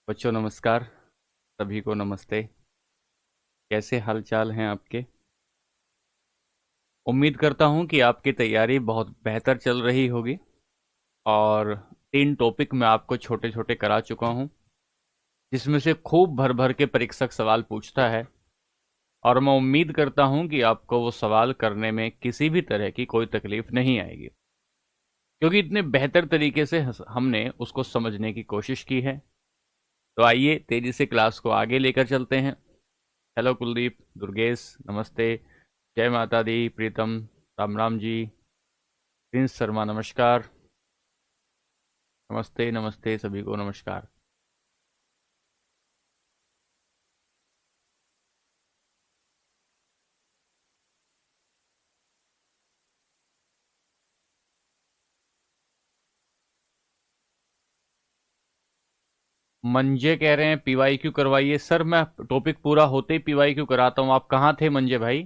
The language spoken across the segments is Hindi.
बच्चों नमस्कार। सभी को नमस्ते। कैसे हाल चाल हैं आपके? उम्मीद करता हूं कि आपकी तैयारी बहुत बेहतर चल रही होगी। और 3 टॉपिक मैं आपको छोटे छोटे करा चुका हूं, जिसमें से खूब भर भर के परीक्षक सवाल पूछता है। और मैं उम्मीद करता हूं कि आपको वो सवाल करने में किसी भी तरह की कोई तकलीफ नहीं आएगी, क्योंकि इतने बेहतर तरीके से हमने उसको समझने की कोशिश की है। तो आइए तेजी से क्लास को आगे लेकर चलते हैं। हेलो कुलदीप, दुर्गेश, नमस्ते। जय माता दी, प्रीतम, राम राम जी। प्रिंस शर्मा नमस्कार। नमस्ते नमस्ते, सभी को नमस्कार। मंजे कह रहे हैं पीवाई क्यू करवाइए। सर मैं टॉपिक पूरा होते ही पीवाई क्यू कराता हूँ। आप कहाँ थे मंजे भाई?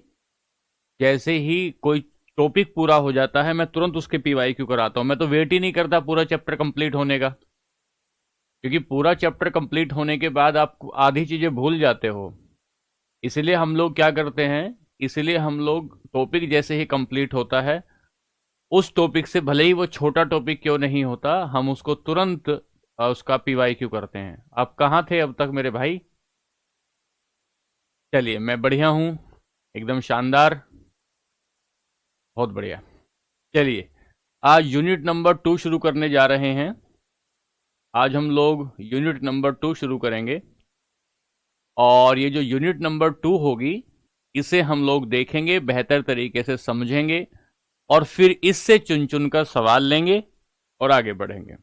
जैसे ही कोई टॉपिक पूरा हो जाता है मैं तुरंत उसके पीवाई क्यू कराता हूँ। मैं तो वेट ही नहीं करता पूरा चैप्टर कंप्लीट होने का, क्योंकि पूरा चैप्टर कंप्लीट होने के बाद आप आधी चीजें भूल जाते हो। इसलिए हम लोग क्या करते हैं, इसलिए हम लोग टॉपिक जैसे ही कंप्लीट होता है, उस टॉपिक से भले ही वो छोटा टॉपिक क्यों नहीं होता, हम उसको तुरंत उसका पीवाई क्यू करते हैं। आप कहाँ थे अब तक मेरे भाई? चलिए, मैं बढ़िया हूँ, एकदम शानदार, बहुत बढ़िया। चलिए, आज यूनिट नंबर 2 शुरू करने जा रहे हैं। आज हम लोग यूनिट नंबर 2 शुरू करेंगे। और ये जो यूनिट नंबर 2 होगी, इसे हम लोग देखेंगे, बेहतर तरीके से समझेंगे, और फिर इससे चुन चुन कर सवाल लेंगे और आगे बढ़ेंगे।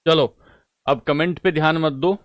चलो, अब कमेंट पे ध्यान मत दो।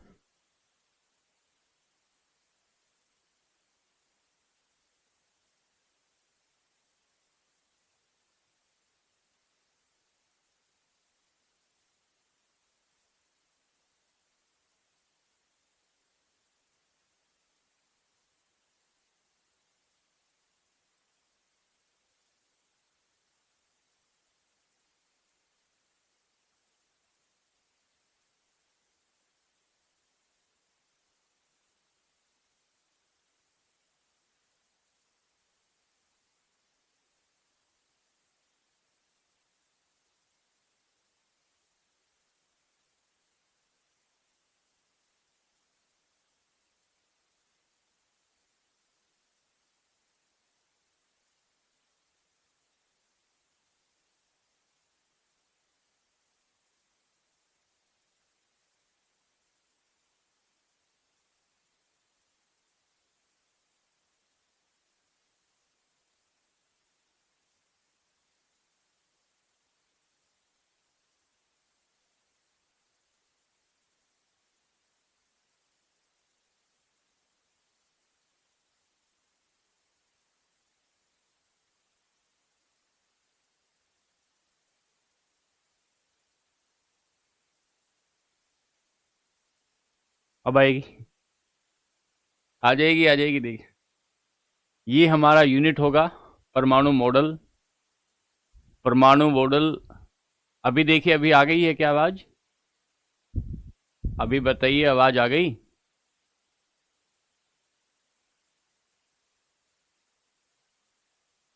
अब आएगी, आ जाएगी आ जाएगी, देखिए। ये हमारा यूनिट होगा, परमाणु मॉडल। परमाणु मॉडल। अभी देखिए, अभी आ गई है क्या आवाज? अभी बताइए, आवाज आ गई?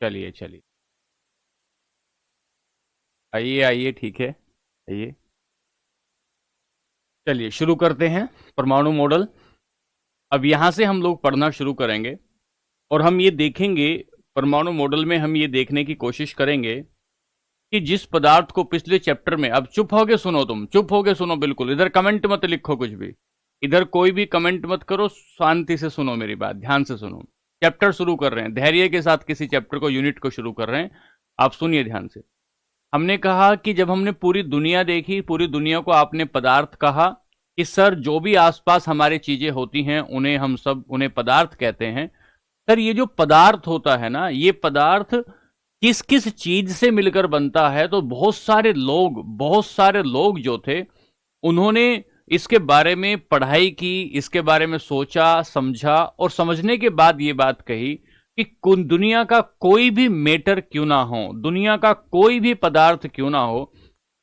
चलिए चलिए, आइए आइए, ठीक है, आइए। चलिए शुरू करते हैं। परमाणु मॉडल। अब यहां से हम लोग पढ़ना शुरू करेंगे, और हम ये देखेंगे, परमाणु मॉडल में हम ये देखने की कोशिश करेंगे कि जिस पदार्थ को पिछले चैप्टर में, अब चुप होके सुनो, तुम चुप होके सुनो, बिल्कुल इधर कमेंट मत लिखो कुछ भी। इधर कोई भी कमेंट मत करो, शांति से सुनो मेरी बात, ध्यान से सुनो। चैप्टर शुरू कर रहे हैं, धैर्य के साथ किसी चैप्टर को, यूनिट को शुरू कर रहे हैं। आप सुनिए ध्यान से। हमने कहा कि जब हमने पूरी दुनिया देखी, पूरी दुनिया को आपने पदार्थ कहा, कि सर जो भी आसपास हमारी चीजें होती हैं उन्हें हम सब, उन्हें पदार्थ कहते हैं। सर ये जो पदार्थ होता है ना, ये पदार्थ किस किस चीज से मिलकर बनता है? तो बहुत सारे लोग जो थे, उन्होंने इसके बारे में पढ़ाई की, इसके बारे में सोचा समझा, और समझने के बाद ये बात कही कि दुनिया का कोई भी मैटर क्यों ना हो, दुनिया का कोई भी पदार्थ क्यों ना हो,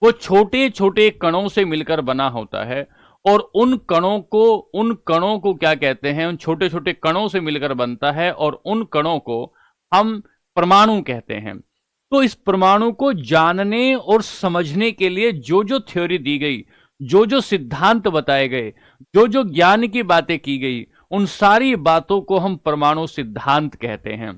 वो छोटे छोटे कणों से मिलकर बना होता है। और उन कणों को क्या कहते हैं, उन छोटे छोटे कणों से मिलकर बनता है, और उन कणों को हम परमाणु कहते हैं। तो इस परमाणु को जानने और समझने के लिए जो जो थ्योरी दी गई, जो जो सिद्धांत बताए गए, जो जो ज्ञान की बातें की गई, उन सारी बातों को हम परमाणु सिद्धांत कहते हैं।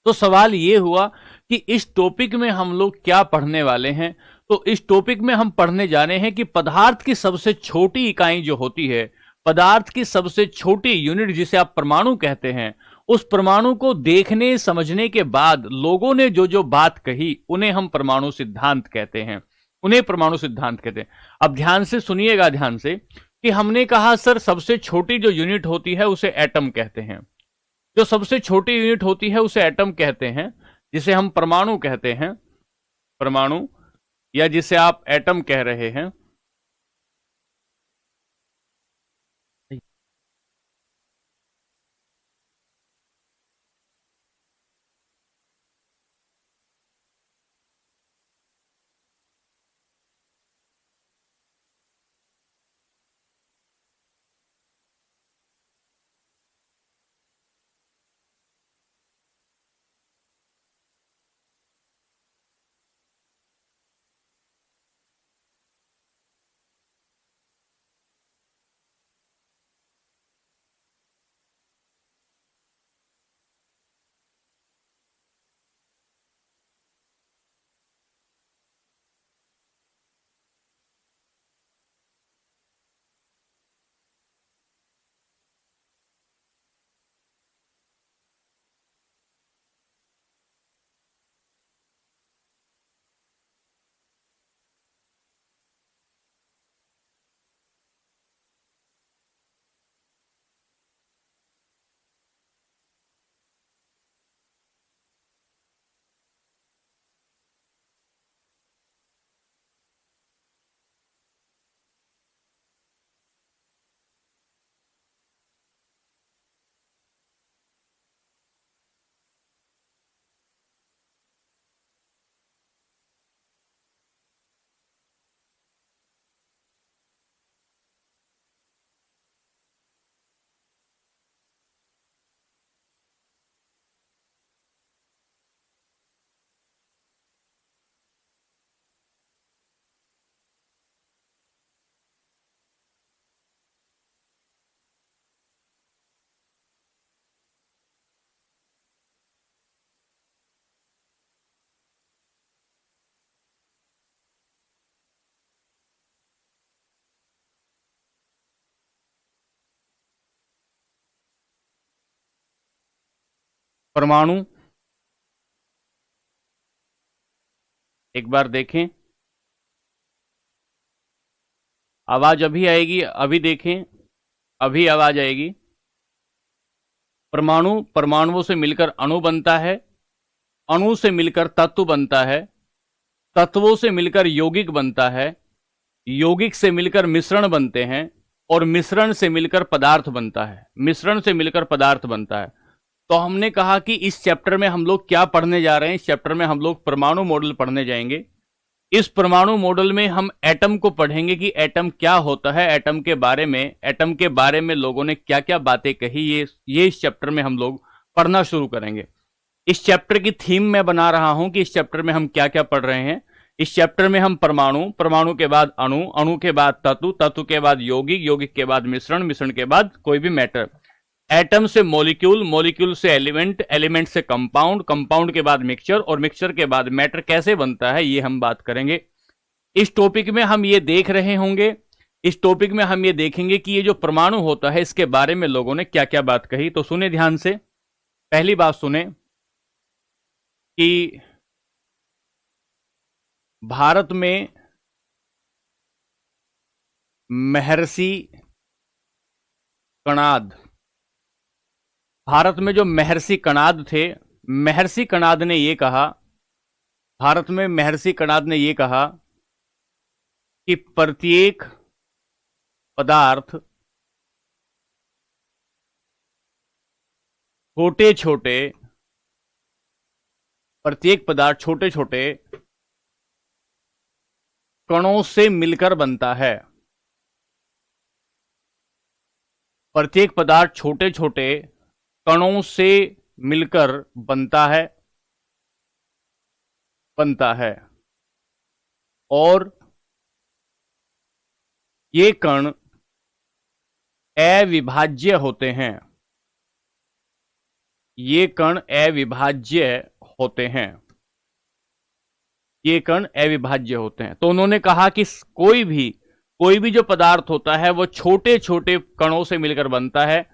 तो सवाल ये हुआ कि इस टॉपिक में हम लोग क्या पढ़ने वाले हैं। तो इस टॉपिक में हम पढ़ने जा रहे हैं कि पदार्थ की सबसे छोटी इकाई जो होती है, पदार्थ की सबसे छोटी यूनिट जिसे आप परमाणु कहते हैं, उस परमाणु को देखने समझने के बाद लोगों ने जो जो बात कही, उन्हें हम परमाणु सिद्धांत कहते हैं। उन्हें परमाणु सिद्धांत कहते हैं। अब ध्यान से सुनिएगा, ध्यान से, कि हमने कहा सर सबसे छोटी जो यूनिट होती है उसे एटम कहते हैं। जो सबसे छोटी यूनिट होती है उसे एटम कहते हैं, जिसे हम परमाणु कहते हैं, परमाणु, या जिसे आप एटम कह रहे हैं। परमाणु, एक बार देखें, आवाज अभी आएगी, अभी देखें, अभी आवाज आएगी। परमाणु, परमाणुओं से मिलकर अणु बनता है, अणु से मिलकर तत्व बनता है, तत्वों से मिलकर यौगिक बनता है, यौगिक से मिलकर मिश्रण बनते हैं, और मिश्रण से मिलकर पदार्थ बनता है, मिश्रण से मिलकर पदार्थ बनता है। तो हमने कहा कि इस चैप्टर में हम लोग क्या पढ़ने जा रहे हैं। इस चैप्टर में हम लोग परमाणु मॉडल पढ़ने जाएंगे। इस परमाणु मॉडल में हम एटम को पढ़ेंगे कि एटम क्या होता है, एटम के बारे में लोगों ने क्या क्या बातें कही, ये इस चैप्टर में हम लोग पढ़ना शुरू करेंगे। इस चैप्टर की थीम मैं बना रहा हूं कि इस चैप्टर में हम क्या क्या पढ़ रहे हैं। इस चैप्टर में हम परमाणु, परमाणु के बाद अणु, अणु के बाद तत्व, तत्व के बाद यौगिक, यौगिक के बाद मिश्रण, मिश्रण के बाद कोई भी मैटर, एटम से मॉलिक्यूल, मॉलिक्यूल से एलिमेंट, एलिमेंट से कंपाउंड, कंपाउंड के बाद मिक्सचर, और मिक्सचर के बाद मैटर कैसे बनता है, ये हम बात करेंगे। इस टॉपिक में हम ये देख रहे होंगे, इस टॉपिक में हम ये देखेंगे कि ये जो परमाणु होता है इसके बारे में लोगों ने क्या क्या बात कही। तो सुने ध्यान से, पहली बात सुने कि भारत में महर्षि कणाद, भारत में जो महर्षि कणाद थे, महर्षि कणाद ने यह कहा, भारत में महर्षि कणाद ने यह कहा कि प्रत्येक पदार्थ छोटे छोटे, प्रत्येक पदार्थ छोटे छोटे कणों से मिलकर बनता है। प्रत्येक पदार्थ छोटे छोटे कणों से मिलकर बनता है और ये कण अविभाज्य होते हैं। ये कण अविभाज्य होते हैं। ये कण अविभाज्य होते हैं। तो उन्होंने कहा कि कोई भी जो पदार्थ होता है वो छोटे छोटे कणों से मिलकर बनता है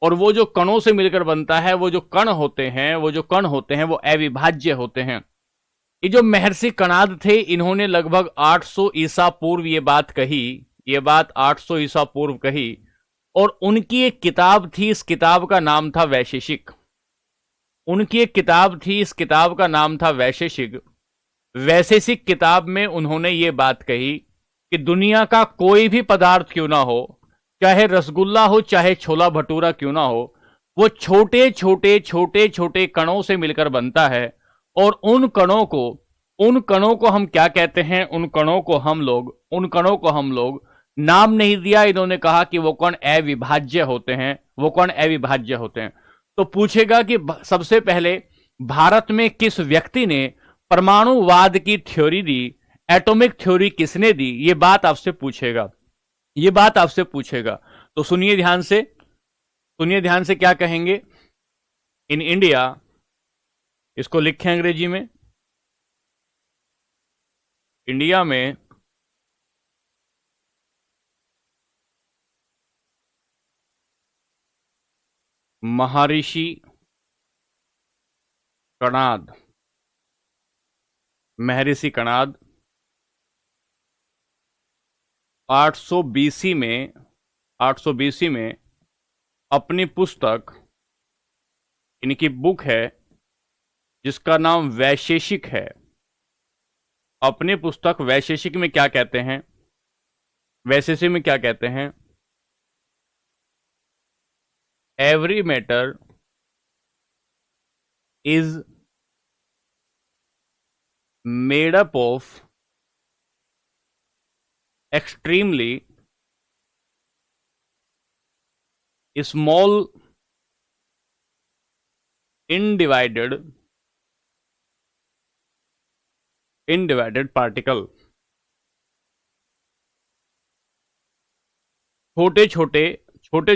और वो जो कणों से मिलकर बनता है वो जो कण होते हैं वो अविभाज्य होते हैं। ये जो महर्षि कणाद थे, इन्होंने लगभग 800 ईसा पूर्व ये बात 800 ईसा पूर्व कही और उनकी एक किताब थी, इस किताब का नाम था वैशेषिक। उनकी एक किताब थी, इस किताब का नाम था वैशेषिक। वैशेषिक किताब में उन्होंने ये बात कही कि दुनिया का कोई भी पदार्थ क्यों ना हो, चाहे रसगुल्ला हो चाहे छोला भटूरा क्यों ना हो, वो छोटे छोटे कणों से मिलकर बनता है और उन कणों को हम क्या कहते हैं? उन कणों को हम लोग नाम नहीं दिया। इन्होंने कहा कि वो कण अविभाज्य होते हैं। तो पूछेगा कि सबसे पहले भारत में किस व्यक्ति ने परमाणुवाद की थ्योरी दी, एटॉमिक थ्योरी किसने दी? ये बात आपसे पूछेगा। तो सुनिए ध्यान से क्या कहेंगे। इन इंडिया, इसको लिखें अंग्रेजी में, इंडिया में महर्षि कणाद 800 BC में अपनी पुस्तक, इनकी बुक है जिसका नाम वैशेषिक है। अपनी पुस्तक वैशेषिक में क्या कहते हैं? Every matter is made up of extremely small undivided particle। छोटे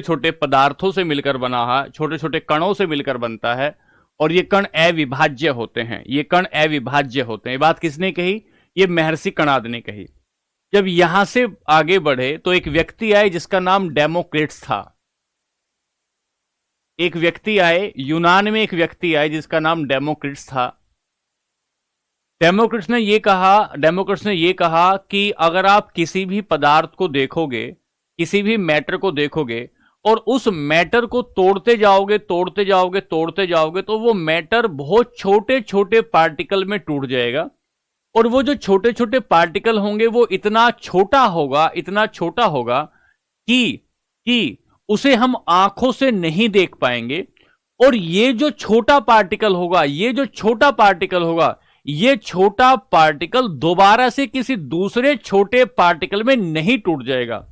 छोटे पदार्थों से मिलकर बना है, छोटे छोटे कणों से मिलकर बनता है और ये कण अविभाज्य होते हैं। ये बात किसने कही? ये महर्षि कणाद ने कही। जब यहां से आगे बढ़े तो एक व्यक्ति आए जिसका नाम डेमोक्रिटस था। यूनान में एक व्यक्ति आए जिसका नाम डेमोक्रिटस था। डेमोक्रिटस ने ये कहा कि अगर आप किसी भी पदार्थ को देखोगे, किसी भी मैटर को देखोगे और उस मैटर को तोड़ते जाओगे तो वो मैटर बहुत छोटे छोटे पार्टिकल में टूट जाएगा और वो जो छोटे छोटे पार्टिकल होंगे वो इतना छोटा होगा कि उसे हम आंखों से नहीं देख पाएंगे। और ये जो छोटा पार्टिकल होगा, ये छोटा पार्टिकल दोबारा से किसी दूसरे छोटे पार्टिकल में नहीं टूट जाएगा।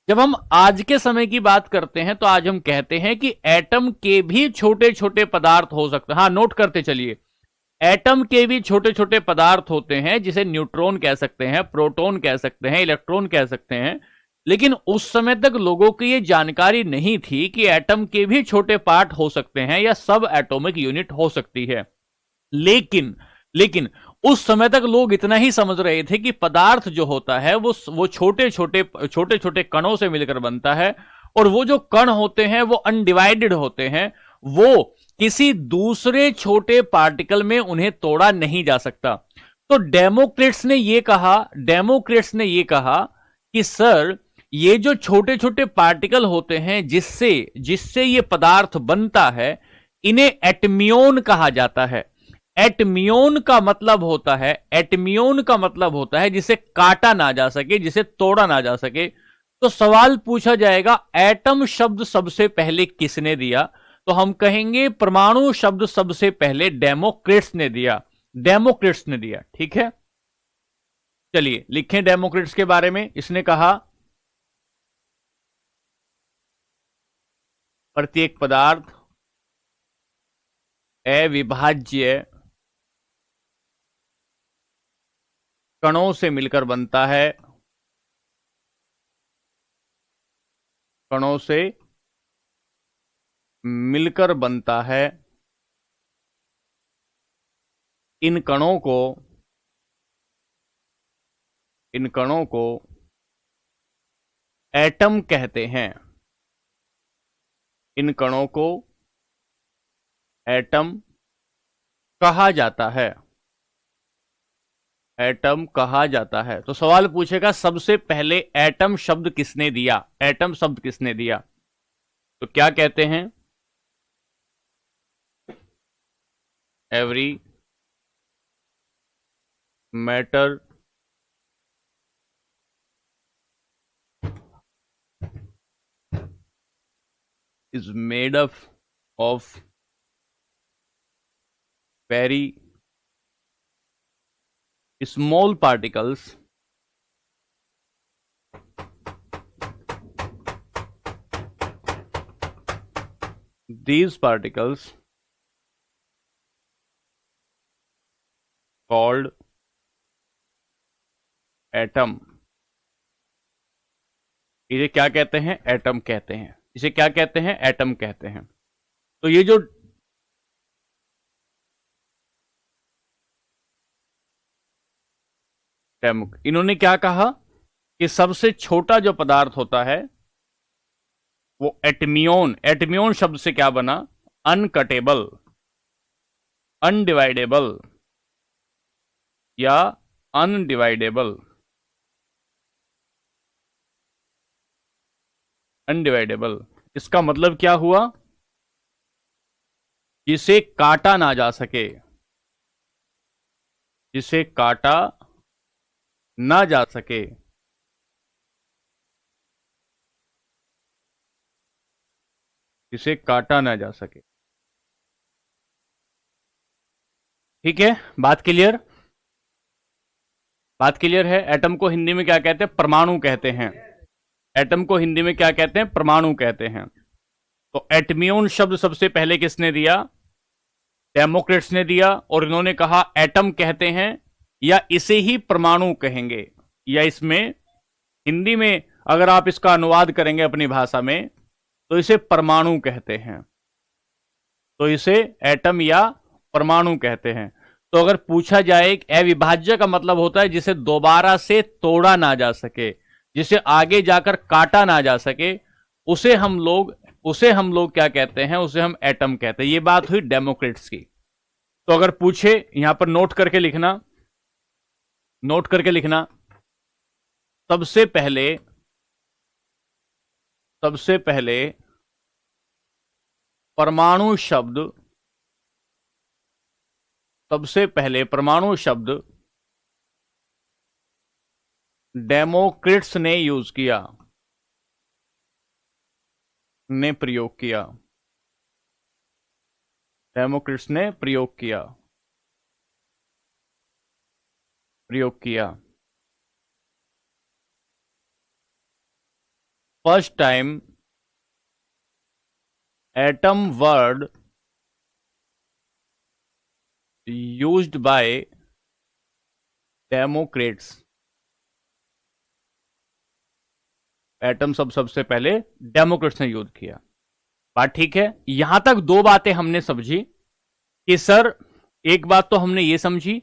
जब हम आज के समय की बात करते हैं तो आज हम कहते हैं कि एटम के भी छोटे छोटे पदार्थ हो सकते हैं। हाँ, नोट करते चलिए, एटम के भी छोटे छोटे पदार्थ होते हैं, जिसे न्यूट्रॉन कह सकते हैं, प्रोटॉन कह सकते हैं, इलेक्ट्रॉन कह सकते हैं। लेकिन उस समय तक लोगों को यह जानकारी नहीं थी कि एटम के भी छोटे पार्ट हो सकते हैं या सब एटॉमिक यूनिट हो सकती है। लेकिन उस समय तक लोग इतना ही समझ रहे थे कि पदार्थ जो होता है वो छोटे छोटे कणों से मिलकर बनता है और वो जो कण होते हैं वो अनडिवाइडेड होते हैं, वो किसी दूसरे छोटे पार्टिकल में उन्हें तोड़ा नहीं जा सकता। तो डेमोक्रिटस ने यह कहा कि सर, ये जो छोटे छोटे पार्टिकल होते हैं जिससे ये पदार्थ बनता है, इन्हें एटमियन कहा जाता है। एटमियन का मतलब होता है जिसे काटा ना जा सके, जिसे तोड़ा ना जा सके। तो सवाल पूछा जाएगा, एटम शब्द सबसे पहले किसने दिया? तो हम कहेंगे परमाणु शब्द सबसे पहले डेमोक्रिटस ने दिया। ठीक है, चलिए लिखें डेमोक्रिटस के बारे में। इसने कहा प्रत्येक पदार्थ अविभाज्य कणों से मिलकर बनता है, कणों से मिलकर बनता है। इन कणों को एटम कहते हैं। इन कणों को एटम कहा जाता है। एटम कहा जाता है। तो सवाल पूछेगा सबसे पहले एटम शब्द किसने दिया? एटम शब्द किसने दिया? तो क्या कहते हैं? Every matter is made up of very small particles. These particles called atom. इसे क्या कहते हैं? एटम कहते हैं। इसे क्या कहते हैं? एटम कहते हैं। तो ये जो इन्होंने क्या कहा कि सबसे छोटा जो पदार्थ होता है वो एटमियोन। एटमियोन शब्द से क्या बना? अनकटेबल, अनडिवाइडेबल या अनडिवाइडेबल, अनडिवाइडेबल। इसका मतलब क्या हुआ? जिसे काटा ना जा सके, जिसे काटा ना जा सके, जिसे काटा ना जा सके। ठीक है, बात क्लियर? बात क्लियर है? एटम को हिंदी में क्या कहते हैं? परमाणु कहते हैं। एटम को हिंदी में क्या कहते हैं? परमाणु कहते हैं। तो एटमियोन शब्द सबसे पहले किसने दिया? डेमोक्रिट्स ने दिया। और इन्होंने कहा एटम कहते हैं या इसे ही परमाणु कहेंगे, या इसमें हिंदी में अगर आप इसका अनुवाद करेंगे अपनी भाषा में तो इसे परमाणु कहते हैं। तो इसे एटम या परमाणु कहते हैं। तो अगर पूछा जाए अविभाज्य का मतलब होता है जिसे दोबारा से तोड़ा ना जा सके, जिसे आगे जाकर काटा ना जा सके, उसे हम लोग क्या कहते हैं? उसे हम एटम कहते हैं। ये बात हुई डेमोक्रेट्स की। तो अगर पूछे, यहां पर नोट करके लिखना, नोट करके लिखना, सबसे पहले परमाणु शब्द डेमोक्रिट्स ने यूज किया, ने प्रयोग किया। डेमोक्रिट्स ने प्रयोग किया। First time atom word used by Democrats. Atom सबसे पहले डेमोक्रेट्स ने यूज किया। बात ठीक है? यहां तक दो बातें हमने समझी कि सर, एक बात तो हमने ये समझी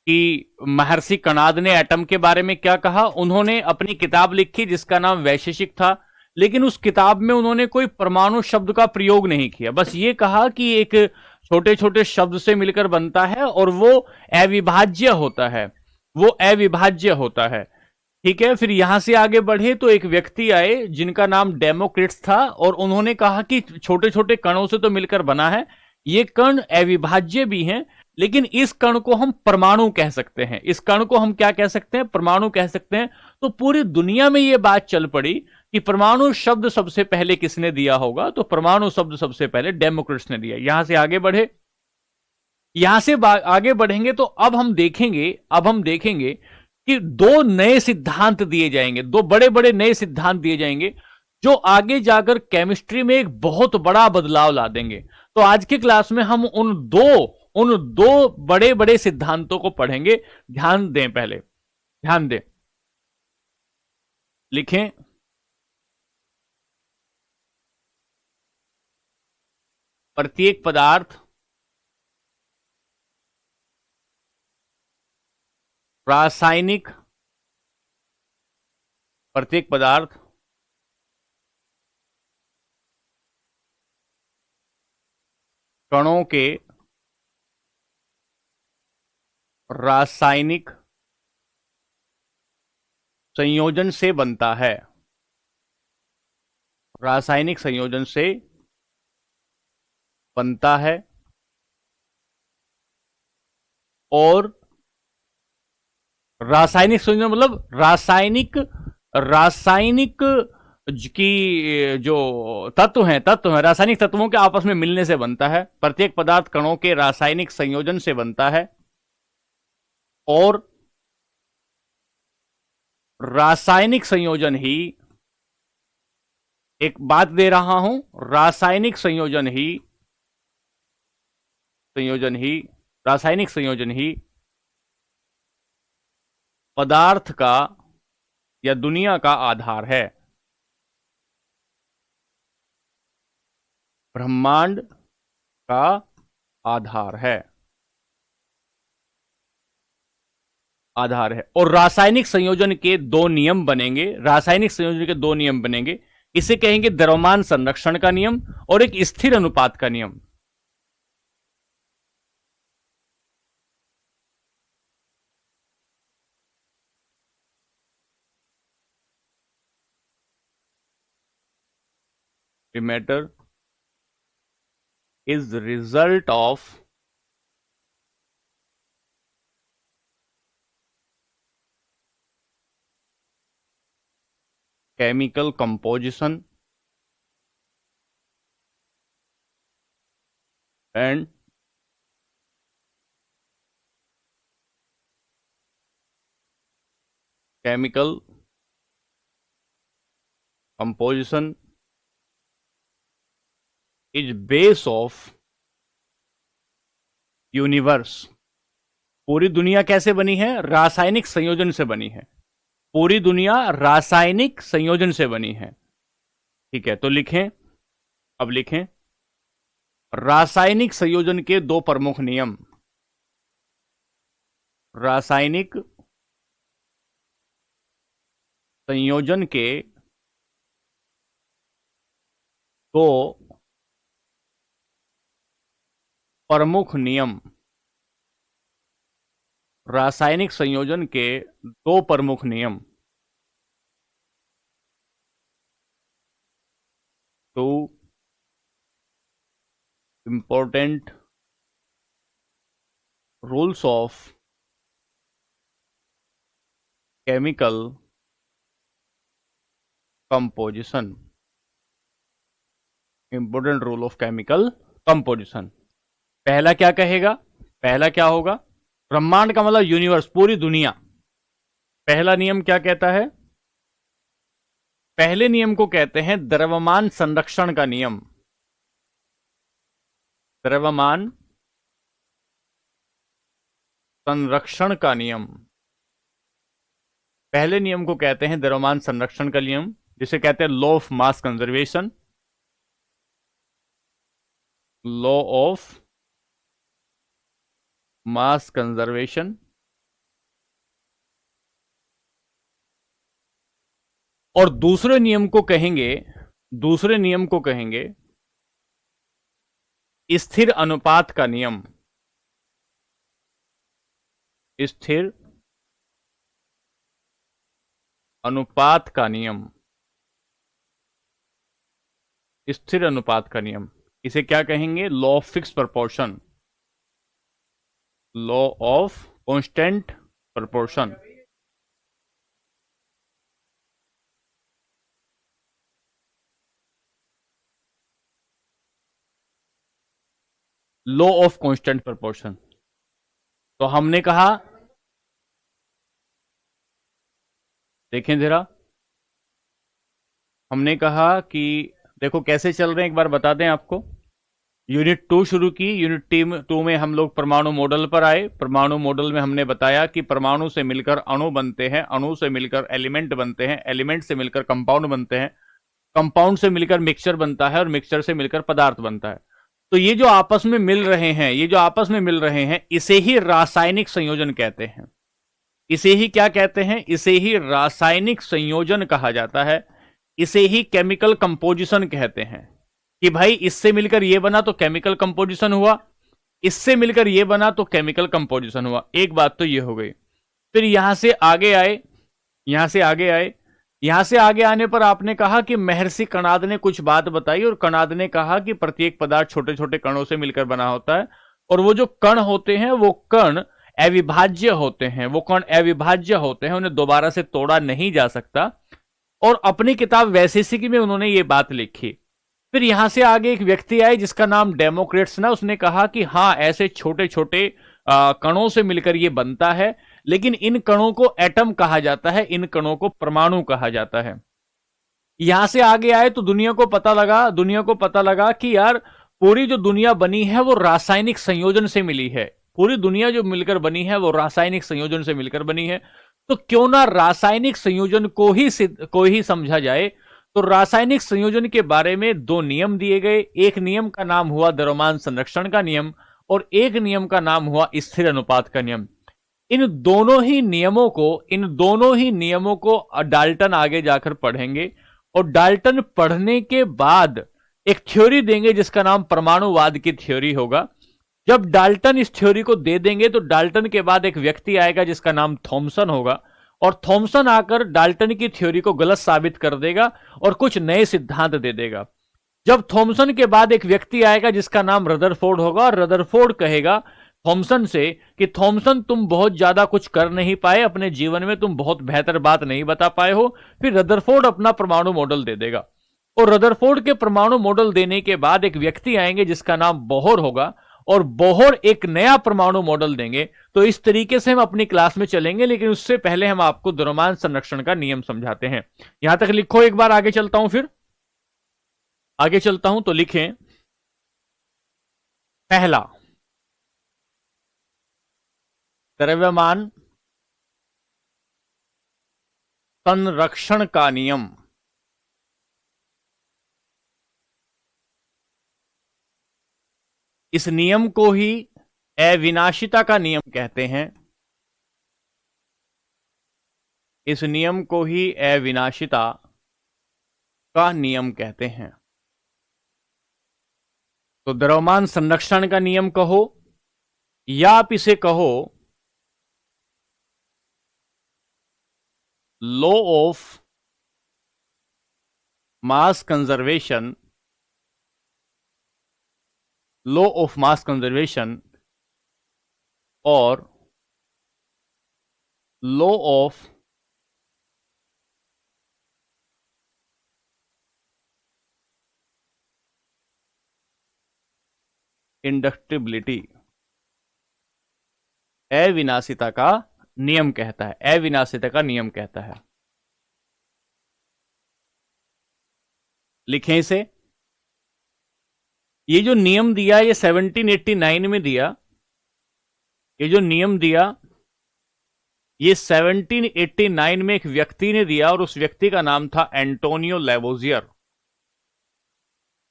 कि महर्षि कणाद ने एटम के बारे में क्या कहा। उन्होंने अपनी किताब लिखी जिसका नाम वैशेषिक था, लेकिन उस किताब में उन्होंने कोई परमाणु शब्द का प्रयोग नहीं किया। बस ये कहा कि एक छोटे छोटे शब्द से मिलकर बनता है और वो अविभाज्य होता है, वो अविभाज्य होता है। ठीक है, फिर यहां से आगे बढ़े तो एक व्यक्ति आए जिनका नाम डेमोक्रिट्स था, और उन्होंने कहा कि छोटे छोटे कणों से तो मिलकर बना है, ये कण अविभाज्य भी हैं, लेकिन इस कण को हम परमाणु कह सकते हैं। इस कण को हम क्या कह सकते हैं? परमाणु कह सकते हैं। तो पूरी दुनिया में यह बात चल पड़ी कि परमाणु शब्द सबसे पहले किसने दिया होगा? तो परमाणु शब्द सबसे पहले डेमोक्रिट्स ने दिया। यहां से आगे बढ़े, यहां से आगे बढ़ेंगे तो अब हम देखेंगे कि दो नए सिद्धांत दिए जाएंगे, दो बड़े बड़े नए सिद्धांत दिए जाएंगे जो आगे जाकर केमिस्ट्री में एक बहुत बड़ा बदलाव ला देंगे। तो आज की क्लास में हम उन दो बड़े बड़े सिद्धांतों को पढ़ेंगे। ध्यान दें, पहले ध्यान दें, लिखें। प्रत्येक पदार्थ रासायनिक, प्रत्येक पदार्थ कणों के रासायनिक संयोजन से बनता है। रासायनिक संयोजन से बनता है और रासायनिक संयोजन मतलब रासायनिक की जो तत्व हैं रासायनिक तत्वों के आपस में मिलने से बनता है। प्रत्येक पदार्थ कणों के रासायनिक संयोजन से बनता है और रासायनिक संयोजन ही, एक बात दे रहा हूं, रासायनिक संयोजन ही पदार्थ का या दुनिया का आधार है। ब्रह्मांड का आधार है। और रासायनिक संयोजन के दो नियम बनेंगे। इसे कहेंगे द्रव्यमान संरक्षण का नियम और एक स्थिर अनुपात का नियम। Matter is result of chemical composition and chemical composition is base of universe. पूरी दुनिया कैसे बनी है? रासायनिक संयोजन से बनी है। पूरी दुनिया रासायनिक संयोजन से बनी है। ठीक है, तो लिखें, अब लिखें रासायनिक संयोजन के दो प्रमुख नियम। रासायनिक संयोजन के दो प्रमुख नियम। रासायनिक संयोजन के दो प्रमुख नियम। Two important rules of chemical composition. Important rule of chemical composition. पहला क्या कहेगा? पहला क्या होगा? ब्रह्मांड का मतलब यूनिवर्स, पूरी दुनिया। पहला नियम क्या कहता है? पहले नियम को कहते हैं द्रव्यमान संरक्षण का नियम। द्रव्यमान संरक्षण का नियम। पहले नियम को कहते हैं द्रव्यमान संरक्षण का नियम, जिसे कहते हैं law of mass conservation. Law of mass conservation. और दूसरे नियम को कहेंगे स्थिर अनुपात का नियम। स्थिर अनुपात का नियम। स्थिर अनुपात का नियम, इसे क्या कहेंगे? Law of fix proportion. Law of constant proportion. Law of constant proportion. तो हमने कहा, देखें जरा, हमने कहा कि देखो कैसे चल रहे हैं, एक बार बता दें आपको। यूनिट 2 शुरू की। यूनिट टीम 2 में हम लोग परमाणु मॉडल पर आए। परमाणु मॉडल में हमने बताया कि परमाणु से मिलकर अणु बनते हैं, अणु से मिलकर एलिमेंट बनते हैं, एलिमेंट से मिलकर कंपाउंड बनते हैं, कंपाउंड से मिलकर मिक्सचर बनता है और मिक्सचर से मिलकर पदार्थ बनता है। तो ये जो आपस में मिल रहे हैं, ये जो आपस में मिल रहे हैं, इसे ही रासायनिक संयोजन कहते हैं। इसे ही क्या कहते हैं? इसे ही रासायनिक संयोजन कहा जाता है। इसे ही केमिकल कंपोजिशन कहते हैं कि भाई इससे मिलकर ये बना तो केमिकल कंपोजिशन हुआ, इससे मिलकर ये बना तो केमिकल कंपोजिशन हुआ। एक बात तो ये हो गई। फिर यहां से आगे आए, यहां से आगे आए। यहां से आगे आने पर आपने कहा कि महर्षि कणाद ने कुछ बात बताई और कणाद ने कहा कि प्रत्येक पदार्थ छोटे छोटे कणों से मिलकर बना होता है और वो जो कण होते हैं वो कण अविभाज्य होते हैं, वो कण अविभाज्य होते हैं, उन्हें दोबारा से तोड़ा नहीं जा सकता। और अपनी किताब वैशेषिकी में उन्होंने ये बात लिखी। फिर यहां से आगे एक व्यक्ति आए जिसका नाम डेमोक्रेट्स ना, उसने कहा कि हां ऐसे छोटे छोटे कणों से मिलकर ये बनता है, लेकिन इन कणों को एटम कहा जाता है, इन कणों को परमाणु कहा जाता है। यहां से आगे आए तो दुनिया को पता लगा कि यार पूरी जो दुनिया बनी है वो रासायनिक संयोजन से मिली है। पूरी दुनिया जो मिलकर बनी है वो रासायनिक संयोजन से मिलकर बनी है। तो क्यों ना रासायनिक संयोजन को ही समझा जाए। तो रासायनिक संयोजन के बारे में दो नियम दिए गए। एक नियम का नाम हुआ द्रव्यमान संरक्षण का नियम और एक नियम का नाम हुआ स्थिर अनुपात का नियम। इन दोनों ही नियमों को डाल्टन आगे जाकर पढ़ेंगे और डाल्टन पढ़ने के बाद एक थ्योरी देंगे जिसका नाम परमाणुवाद की थ्योरी होगा। जब डाल्टन इस थ्योरी को दे देंगे तो डाल्टन के बाद एक व्यक्ति आएगा जिसका नाम थॉमसन होगा और थॉमसन आकर डाल्टन की थ्योरी को गलत साबित कर देगा और कुछ नए सिद्धांत दे देगा। जब थॉमसन के बाद एक व्यक्ति आएगा जिसका नाम रदरफोर्ड होगा और रदरफोर्ड कहेगा थॉमसन से कि थॉमसन तुम बहुत ज्यादा कुछ कर नहीं पाए अपने जीवन में, तुम बहुत बेहतर बात नहीं बता पाए हो। फिर रदरफोर्ड अपना परमाणु मॉडल दे देगा और रदरफोर्ड के परमाणु मॉडल देने के बाद एक व्यक्ति आएंगे जिसका नाम बोहर होगा और बोहर एक नया परमाणु मॉडल देंगे। तो इस तरीके से हम अपनी क्लास में चलेंगे, लेकिन उससे पहले हम आपको द्रव्यमान संरक्षण का नियम समझाते हैं। यहां तक लिखो, एक बार आगे चलता हूं। फिर आगे चलता हूं तो लिखें, पहला द्रव्यमान संरक्षण का नियम। इस नियम को ही अविनाशिता का नियम कहते हैं। इस नियम को ही अविनाशिता का नियम कहते हैं। तो द्रव्यमान संरक्षण का नियम कहो या आप इसे कहो law of mass conservation, law of mass conservation और लॉ ऑफ इंडक्टिबिलिटी अविनाशिता का नियम कहता है। अविनाशिता का नियम कहता है। लिखें इसे। ये जो नियम दिया ये 1789 में दिया। ये जो नियम दिया ये 1789 में एक व्यक्ति ने दिया और उस व्यक्ति का नाम था एंटोनियो लेवोजियर।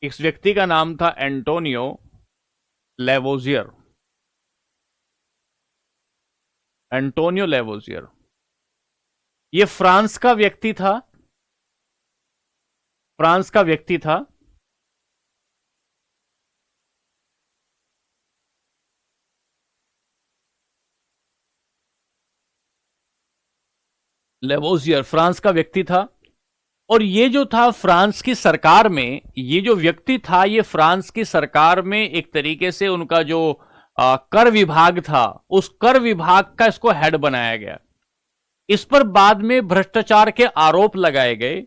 इस व्यक्ति का नाम था एंटोनियो लेवोजियर। एंटोनियो लेवोजियर ये फ्रांस का व्यक्ति था। फ्रांस का व्यक्ति था। लेवोजियर फ्रांस का व्यक्ति था और ये जो था फ्रांस की सरकार में, ये जो व्यक्ति था ये फ्रांस की सरकार में एक तरीके से उनका जो कर विभाग था उस कर विभाग का इसको हेड बनाया गया। इस पर बाद में भ्रष्टाचार के आरोप लगाए गए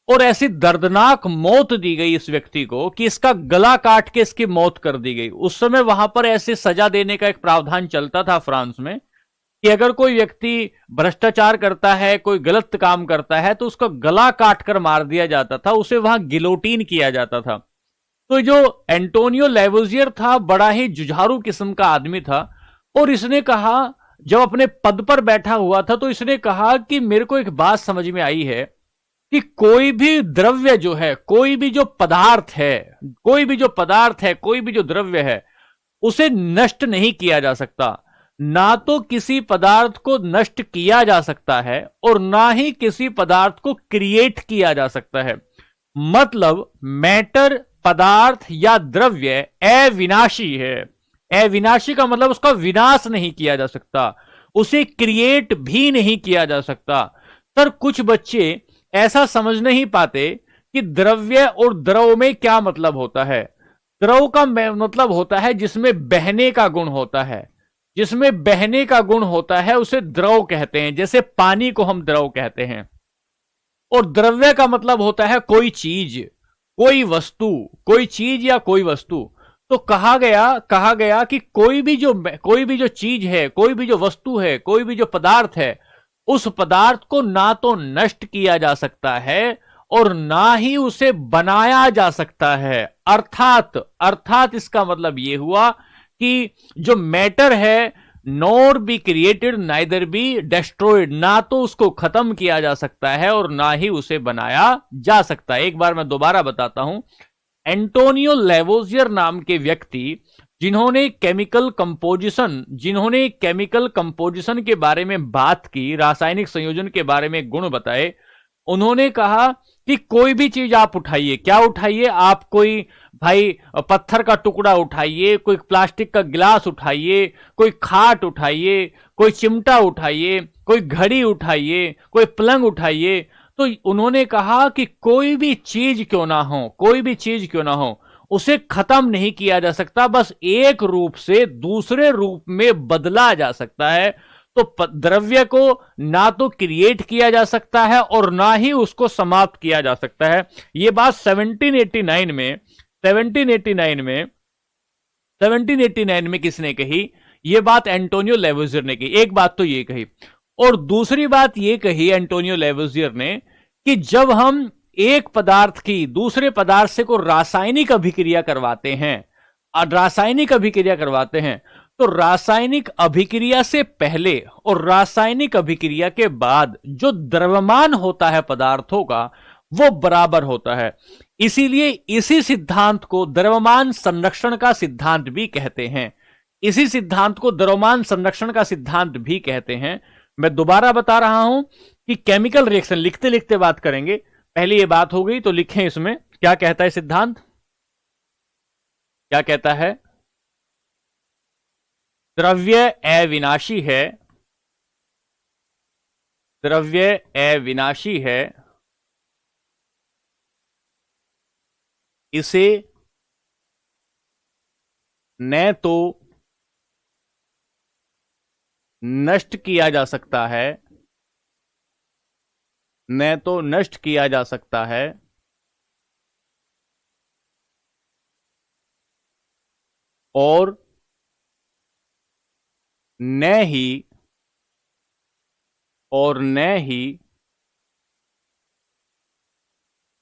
और ऐसी दर्दनाक मौत दी गई इस व्यक्ति को कि इसका गला काट के इसकी मौत कर दी गई। उस समय वहां पर ऐसे सजा देने का एक प्रावधान चलता था फ्रांस में। कि अगर कोई व्यक्ति भ्रष्टाचार करता है, कोई गलत काम करता है, तो उसका गला काट कर मार दिया जाता था, उसे वहां गिलोटीन किया जाता था। तो जो एंटोनियो लेवोजियर था, बड़ा ही जुझारू किस्म का आदमी था, और इसने कहा, जब अपने पद पर बैठा हुआ था, तो इसने कहा कि मेरे को एक बात समझ में आई है कि कोई भी द्रव्य जो है, कोई भी जो पदार्थ है, कोई भी जो पदार्थ है, कोई भी जो द्रव्य है, उसे नष्ट नहीं किया जा सकता। ना तो किसी पदार्थ को नष्ट किया जा सकता है और ना ही किसी पदार्थ को क्रिएट किया जा सकता है। मतलब मैटर, पदार्थ या द्रव्य अविनाशी है। अविनाशी का मतलब उसका विनाश नहीं किया जा सकता, उसे क्रिएट भी नहीं किया जा सकता। सर, कुछ बच्चे ऐसा समझ नहीं पाते कि द्रव्य और द्रव में क्या मतलब होता है। द्रव का मतलब होता है जिसमें बहने का गुण होता है, जिसमें बहने का गुण होता है उसे द्रव कहते हैं, जैसे पानी को हम द्रव कहते हैं। और द्रव्य का मतलब होता है कोई चीज, कोई वस्तु, कोई चीज या कोई वस्तु। तो कहा गया कि कोई भी जो चीज है, कोई भी जो वस्तु है, कोई भी जो पदार्थ है, उस पदार्थ को ना तो नष्ट किया जा सकता है और ना ही उसे बनाया जा सकता है। अर्थात इसका मतलब यह हुआ कि जो मैटर है, nor be created neither be destroyed, ना तो उसको खत्म किया जा सकता है और ना ही उसे बनाया जा सकता है। एक बार मैं दोबारा बताता हूं। एंटोनियो लेवोजियर नाम के व्यक्ति, जिन्होंने केमिकल कंपोजिशन के बारे में बात की, रासायनिक संयोजन के बारे में गुण बताए, उन्होंने कहा कि कोई भी चीज आप उठाइए, क्या उठाइए आप, कोई भाई पत्थर का टुकड़ा उठाइए, कोई प्लास्टिक का गिलास उठाइए, कोई खाट उठाइए, कोई चिमटा उठाइए, कोई घड़ी उठाइए, कोई पलंग उठाइए। तो उन्होंने कहा कि कोई भी चीज क्यों ना हो, कोई भी चीज क्यों ना हो, उसे खत्म नहीं किया जा सकता, बस एक रूप से दूसरे रूप में बदला जा सकता है। तो द्रव्य को ना तो क्रिएट किया जा सकता है और ना ही उसको समाप्त किया जा सकता है। यह बात 1789 में किसने कही? यह बात एंटोनियो लेवोजियर ने कही। एक बात तो यह कही, और दूसरी बात यह कही एंटोनियो लेवोजियर ने कि जब हम एक पदार्थ की दूसरे पदार्थ से को रासायनिक अभिक्रिया करवाते हैं, तो रासायनिक अभिक्रिया से पहले और रासायनिक अभिक्रिया के बाद जो द्रव्यमान होता है पदार्थों का, वो बराबर होता है। इसीलिए इसी सिद्धांत को द्रव्यमान संरक्षण का सिद्धांत भी कहते हैं। इसी सिद्धांत को द्रव्यमान संरक्षण का सिद्धांत भी कहते हैं। मैं दोबारा बता रहा हूं कि केमिकल रिएक्शन, लिखते लिखते बात करेंगे, पहले ये बात हो गई तो लिखें इसमें क्या कहता है सिद्धांत, क्या कहता है? द्रव्य अविनाशी है, द्रव्य अविनाशी है, इसे न तो नष्ट किया जा सकता है, न तो नष्ट किया जा सकता है और न ही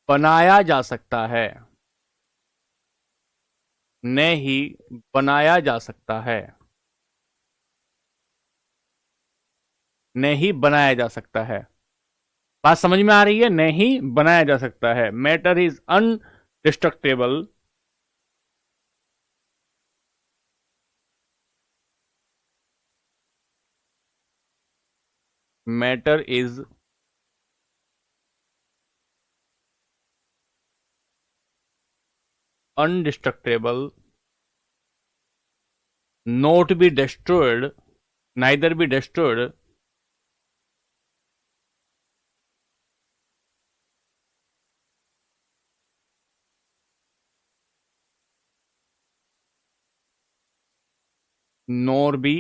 बनाया जा सकता है, न ही बनाया जा सकता है, न ही बनाया जा सकता है। बात समझ में आ रही है? न ही बनाया जा सकता है। Matter is indestructible, matter is undestructible, not be destroyed, neither be destroyed, nor be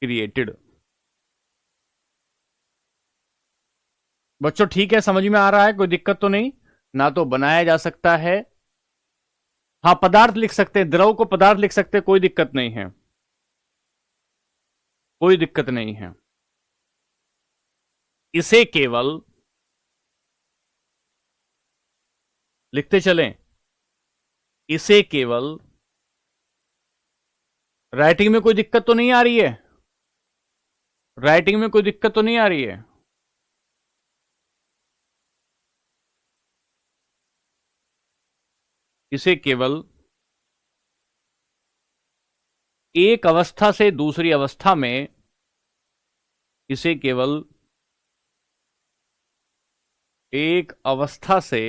created। बच्चों ठीक है, समझ में आ रहा है? कोई दिक्कत तो नहीं? ना तो बनाया जा सकता है, हाँ पदार्थ लिख सकते हैं, द्रव को पदार्थ लिख सकते हैं, कोई दिक्कत नहीं है। कोई दिक्कत नहीं है। इसे केवल लिखते चलें, इसे केवल राइटिंग में कोई दिक्कत तो नहीं आ रही है? राइटिंग में कोई दिक्कत तो नहीं आ रही है? इसे केवल एक अवस्था से दूसरी अवस्था में, इसे केवल एक अवस्था से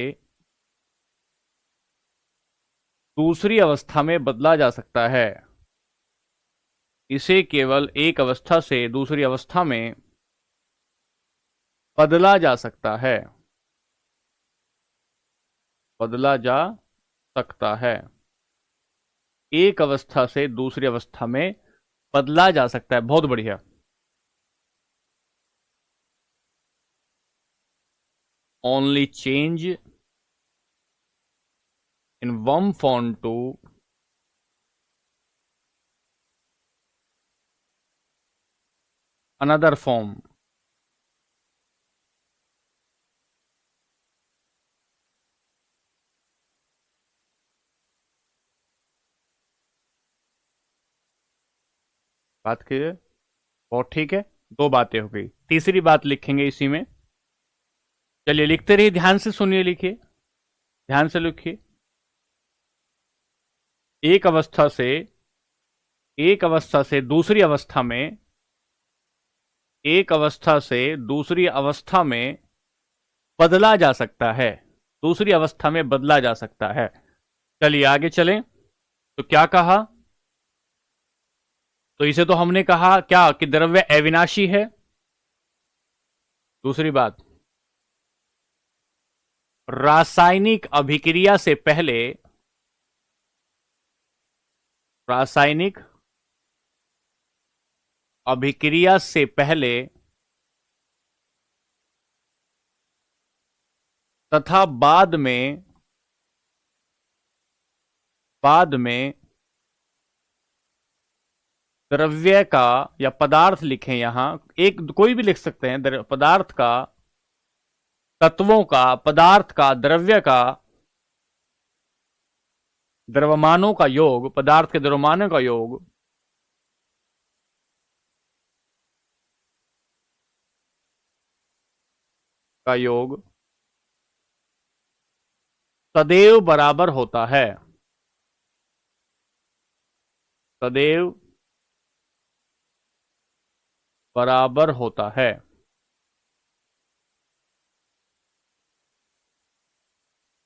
दूसरी अवस्था में बदला जा सकता है। इसे केवल एक अवस्था से दूसरी अवस्था में बदला जा सकता है। बदला जा सकता है। एक अवस्था से दूसरी अवस्था में बदला जा सकता है। बहुत बढ़िया। Only change in one form to another form. बात कीजिए। बहुत ठीक है, दो बातें हो गई, तीसरी बात लिखेंगे इसी में। चलिए लिखते रहिए, ध्यान से सुनिए, लिखिए, ध्यान से लिखिए। एक अवस्था से दूसरी अवस्था में, एक अवस्था से दूसरी अवस्था में बदला जा सकता है। दूसरी अवस्था में बदला जा सकता है। चलिए आगे चलें। तो क्या कहा? तो इसे तो हमने कहा क्या कि द्रव्य अविनाशी है। दूसरी बात, रासायनिक अभिक्रिया से पहले, रासायनिक अभिक्रिया से पहले तथा बाद में द्रव्य का, या पदार्थ लिखें यहां, एक कोई भी लिख सकते हैं, पदार्थ का, तत्वों का, पदार्थ का, द्रव्य का, द्रव्यमानों का योग, पदार्थ के द्रव्यमानों का योग सदैव बराबर होता है। सदैव बराबर होता है।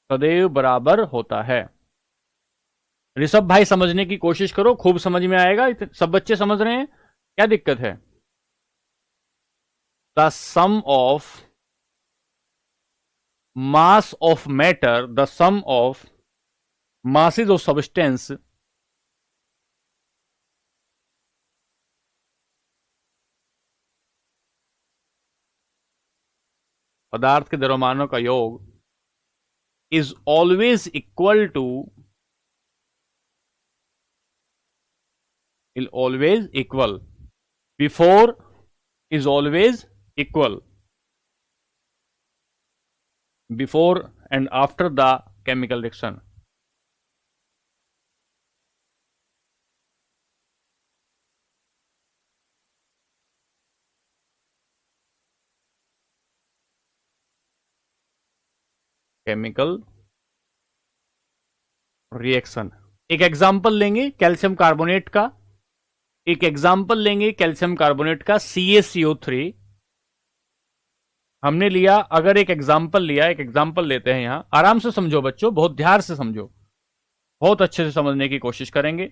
सदैव बराबर होता है। ऋषभ भाई समझने की कोशिश करो, खूब समझ में आएगा। सब बच्चे समझ रहे हैं? क्या दिक्कत है? The sum of mass of matter, the sum of masses of substance पदार्थ के द्रव्यमानों का योग is always equal to, is always equal, before is always equal, before and after the chemical reaction। Chemical reaction. एक एग्जांपल लेंगे कैल्शियम कार्बोनेट का, एक एग्जांपल लेंगे कैल्शियम कार्बोनेट का, CaCO3 हमने लिया। अगर एक एग्जांपल लिया, एक एग्जांपल लेते हैं यहां, आराम से समझो बच्चों, बहुत ध्यान से समझो, बहुत अच्छे से समझने की कोशिश करेंगे।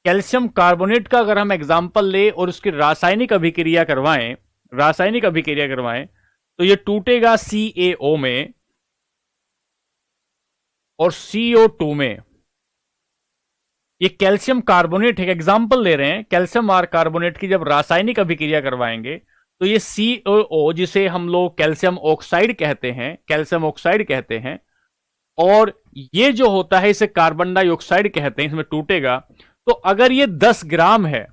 कैल्शियम कार्बोनेट का अगर हम एग्जांपल ले और उसकी रासायनिक अभिक्रिया करवाएं, रासायनिक अभिक्रिया करवाएं, तो ये टूटेगा CaO में और CO2 में। ये कैल्शियम कार्बोनेट, एक एग्जांपल ले रहे हैं, कैल्शियम और कार्बोनेट की जब रासायनिक अभिक्रिया करवाएंगे तो ये CaO, जिसे हम लोग कैल्शियम ऑक्साइड कहते हैं, कैल्शियम ऑक्साइड कहते हैं, और ये जो होता है इसे कार्बन डाइऑक्साइड कहते हैं, इसमें टूटेगा। तो अगर ये 10 ग्राम है,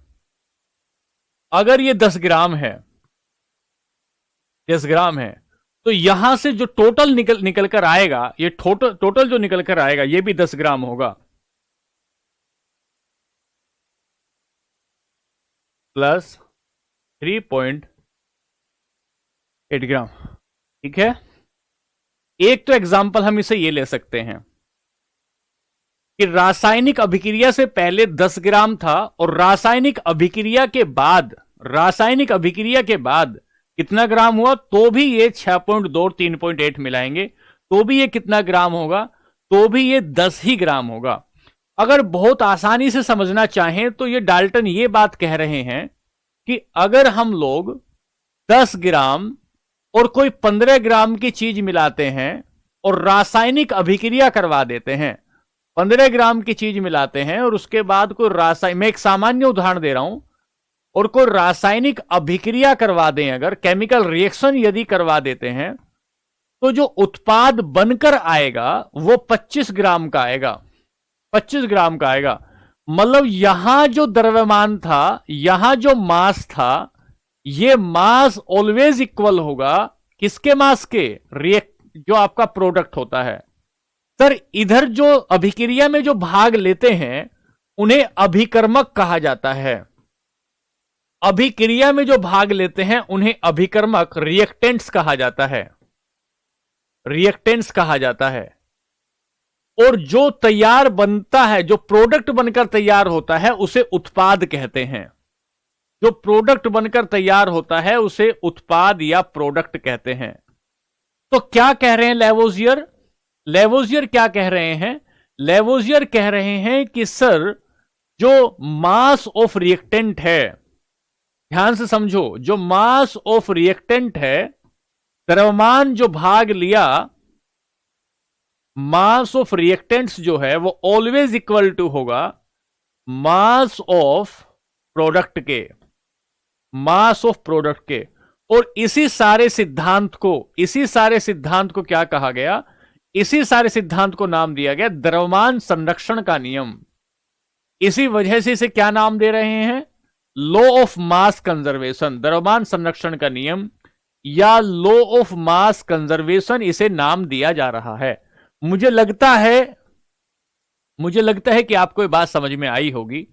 अगर ये 10 ग्राम है, 10 ग्राम है, तो यहां से जो टोटल निकल कर आएगा, ये टोटल जो निकल कर आएगा ये भी 10 ग्राम होगा, प्लस 3.8 ग्राम। ठीक है, एक तो एग्जाम्पल हम इसे ये ले सकते हैं कि रासायनिक अभिक्रिया से पहले 10 ग्राम था और रासायनिक अभिक्रिया के बाद कितना ग्राम हुआ, तो भी ये 6.2 और 3.8 मिलाएंगे तो भी ये कितना ग्राम होगा, तो भी ये 10 ही ग्राम होगा। अगर बहुत आसानी से समझना चाहें तो ये डाल्टन ये बात कह रहे हैं कि अगर हम लोग 10 ग्राम और कोई 15 ग्राम की चीज मिलाते हैं और रासायनिक अभिक्रिया करवा देते हैं, 15 ग्राम की चीज मिलाते हैं और उसके बाद कोई मैं एक सामान्य उदाहरण दे रहा हूं, और कोई रासायनिक अभिक्रिया करवा दें, अगर केमिकल रिएक्शन यदि करवा देते हैं, तो जो उत्पाद बनकर आएगा वो 25 ग्राम का आएगा, 25 ग्राम का आएगा। मतलब यहां जो द्रव्यमान था, यहां जो मास था, ये मास ऑलवेज इक्वल होगा किसके मास के, जो आपका प्रोडक्ट होता है। सर इधर जो अभिक्रिया में जो भाग लेते हैं उन्हें अभिकर्मक कहा जाता है, अभिक्रिया में जो भाग लेते हैं उन्हें अभिकर्मक रिएक्टेंट्स कहा जाता है, रिएक्टेंट्स कहा जाता है। और जो तैयार बनता है, जो प्रोडक्ट बनकर तैयार होता है उसे उत्पाद कहते हैं, जो प्रोडक्ट बनकर तैयार होता है उसे उत्पाद या प्रोडक्ट कहते हैं। तो क्या कह रहे हैं लेवोजियर, लेवोजियर क्या कह रहे हैं, लेवोजियर कह रहे हैं कि सर जो मास ऑफ रिएक्टेंट है, ध्यान से समझो, जो मास ऑफ रिएक्टेंट है, द्रव्यमान जो भाग लिया, मास ऑफ रिएक्टेंट्स जो है वो ऑलवेज इक्वल टू होगा मास ऑफ प्रोडक्ट के, मास ऑफ प्रोडक्ट के। और इसी सारे सिद्धांत को क्या कहा गया, इसी सारे सिद्धांत को नाम दिया गया द्रव्यमान संरक्षण का नियम। इसी वजह से इसे क्या नाम दे रहे हैं, लॉ ऑफ मास कंजर्वेशन, द्रव्यमान संरक्षण का नियम या लॉ ऑफ मास कंजर्वेशन इसे नाम दिया जा रहा है। मुझे लगता है कि आपको ये बात समझ में आई होगी,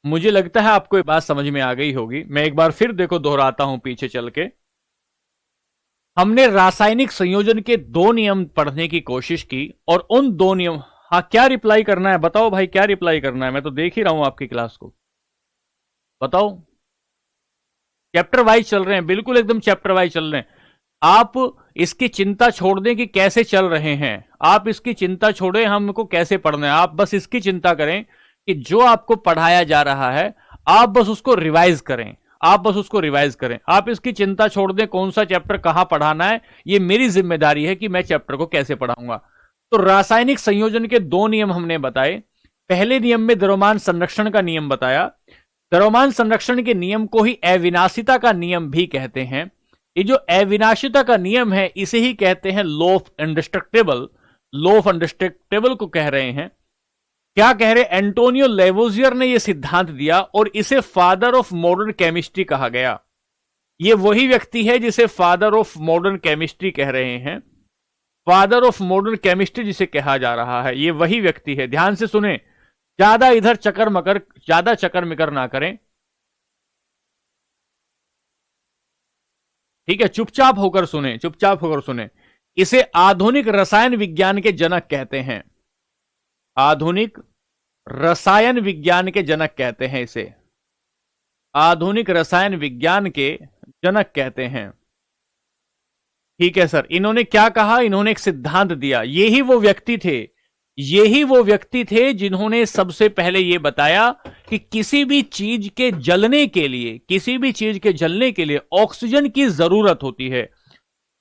मुझे लगता है आपको ये बात समझ में आ गई होगी। मैं एक बार फिर देखो दोहराता हूं पीछे चल के। हमने रासायनिक संयोजन के 2 नियम पढ़ने की कोशिश की और उन 2 नियम, हाँ क्या रिप्लाई करना है बताओ भाई, क्या रिप्लाई करना है, मैं तो देख ही रहा हूं आपकी क्लास को, बताओ। चैप्टर वाइज चल रहे हैं, बिल्कुल एकदम चैप्टर वाइज चल रहे हैं। आप इसकी चिंता छोड़ दें कि कैसे चल रहे हैं, आप इसकी चिंता छोड़ें हमको कैसे पढ़ना है, आप बस इसकी चिंता करें कि जो आपको पढ़ाया जा रहा है आप बस उसको रिवाइज करें, आप बस उसको रिवाइज करें। आप इसकी चिंता छोड़ दें कौन सा चैप्टर कहां पढ़ाना है, ये मेरी जिम्मेदारी है कि मैं चैप्टर को कैसे पढ़ाऊंगा। तो रासायनिक संयोजन के 2 नियम हमने बताए। पहले नियम में द्रव्यमान संरक्षण का नियम बताया। द्रव्यमान संरक्षण के नियम को ही अविनाशिता का नियम भी कहते हैं। ये जो अविनाशिता का नियम है इसे ही कहते हैं law of indestructible, law of indestructible को कह रहे हैं। क्या कह रहे, एंटोनियो लेवोजियर ने यह सिद्धांत दिया और इसे फादर ऑफ मॉडर्न केमिस्ट्री कहा गया। यह वही व्यक्ति है जिसे फादर ऑफ मॉडर्न केमिस्ट्री कह रहे हैं, फादर ऑफ मॉडर्न केमिस्ट्री जिसे कहा जा रहा है, यह वही व्यक्ति है। ध्यान से सुने, ज्यादा इधर ज्यादा चक्कर मिकर ना करें, ठीक है, चुपचाप होकर सुने, चुपचाप होकर सुने। इसे आधुनिक रसायन विज्ञान के जनक कहते हैं, आधुनिक रसायन विज्ञान के जनक कहते हैं, इसे आधुनिक रसायन विज्ञान के जनक कहते हैं। ठीक है सर, इन्होंने क्या कहा, इन्होंने एक सिद्धांत दिया। यही वो व्यक्ति थे जिन्होंने सबसे पहले यह बताया कि किसी भी चीज के जलने के लिए ऑक्सीजन की जरूरत होती है।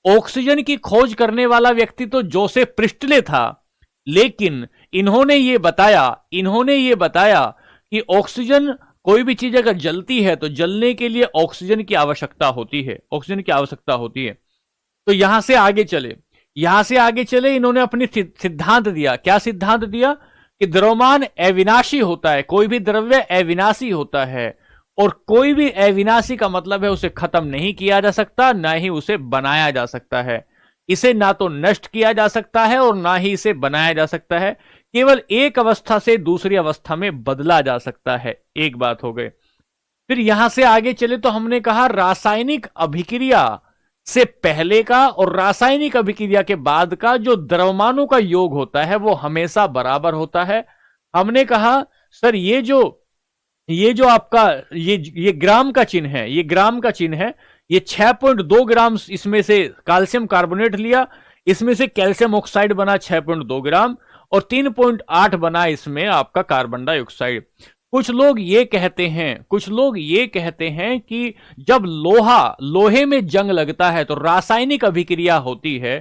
ऑक्सीजन की खोज करने वाला व्यक्ति तो जोसेफ प्रिस्टले था, लेकिन इन्होंने ये बताया कि ऑक्सीजन, कोई भी चीज अगर जलती है तो जलने के लिए ऑक्सीजन की आवश्यकता होती है, ऑक्सीजन की आवश्यकता होती है। तो यहां से आगे चले, इन्होंने अपनी सिद्धांत दिया। क्या सिद्धांत दिया कि द्रव्यमान अविनाशी होता है, कोई भी द्रव्य अविनाशी होता है और कोई भी अविनाशी का मतलब है उसे खत्म नहीं किया जा सकता, ना ही उसे बनाया जा सकता है। इसे ना तो नष्ट किया जा सकता है और ना ही इसे बनाया जा सकता है। केवल एक अवस्था से दूसरी अवस्था में बदला जा सकता है। एक बात हो गई। फिर यहां से आगे चले तो हमने कहा रासायनिक अभिक्रिया से पहले का और रासायनिक अभिक्रिया के बाद का जो द्रव्यमानों का योग होता है वो हमेशा बराबर होता है। हमने कहा सर ये जो आपका ये ग्राम का चिन्ह है, ये ग्राम का चिन्ह है। ये 6.2 ग्राम इसमें से कैल्शियम कार्बोनेट लिया, इसमें से कैल्शियम ऑक्साइड बना 6.2 ग्राम और 3.8 बना इसमें आपका कार्बन डाइऑक्साइड। कुछ लोग ये कहते हैं कि जब लोहे में जंग लगता है तो रासायनिक अभिक्रिया होती है,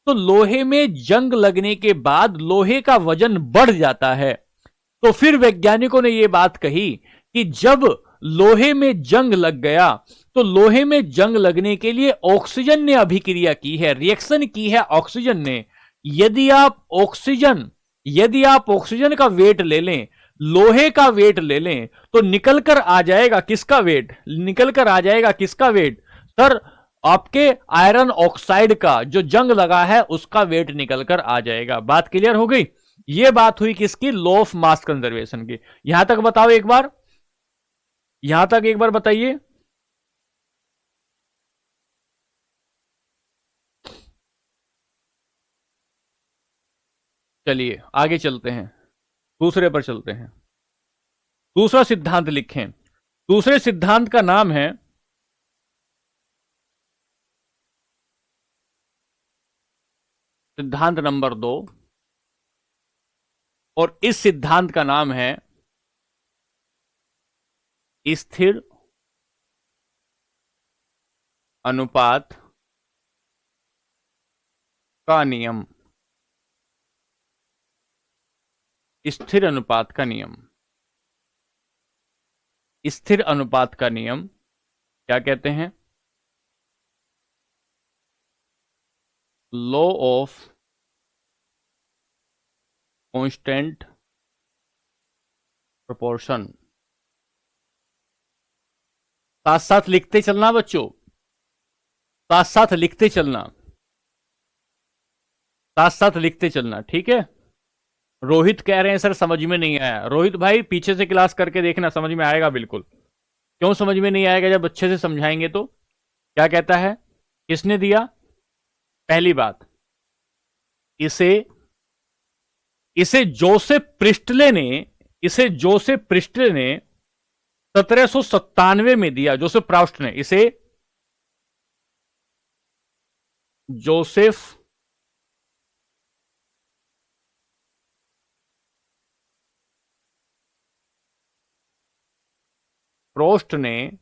तो लोहे में जंग लगने के बाद लोहे का वजन बढ़ जाता है। तो फिर वैज्ञानिकों ने यह बात कही कि जब लोहे में जंग लग गया तो लोहे में जंग लगने के लिए ऑक्सीजन ने अभिक्रिया की है, रिएक्शन की है ऑक्सीजन ने। यदि आप ऑक्सीजन का वेट ले लें, लोहे का वेट ले लें, तो निकल कर आ जाएगा किसका वेट? सर, आपके आयरन ऑक्साइड का जो जंग लगा है उसका वेट निकल कर आ जाएगा। बात क्लियर हो गई? ये बात हुई किसकी? लॉ ऑफ मास कंजर्वेशन की। यहां तक बताओ एक बार, बताइए। चलिए आगे चलते हैं, दूसरे पर चलते हैं। दूसरा सिद्धांत लिखें। दूसरे सिद्धांत का नाम है सिद्धांत नंबर 2 और इस सिद्धांत का नाम है स्थिर अनुपात का नियम। स्थिर अनुपात का नियम। स्थिर अनुपात का नियम क्या कहते हैं? Law of constant proportion. साथ साथ लिखते चलना बच्चों, साथ साथ लिखते चलना, ठीक है। रोहित कह रहे हैं सर समझ में नहीं आया। रोहित भाई पीछे से क्लास करके देखना, समझ में आएगा बिल्कुल। क्यों समझ में नहीं आएगा? जब अच्छे से समझाएंगे तो। क्या कहता है? किसने दिया? पहली बात, इसे जोसेफ प्रिस्टले ने 1797 में दिया। जोसेफ प्राउस्ट ने इसे जोसेफ प्रोस्ट ने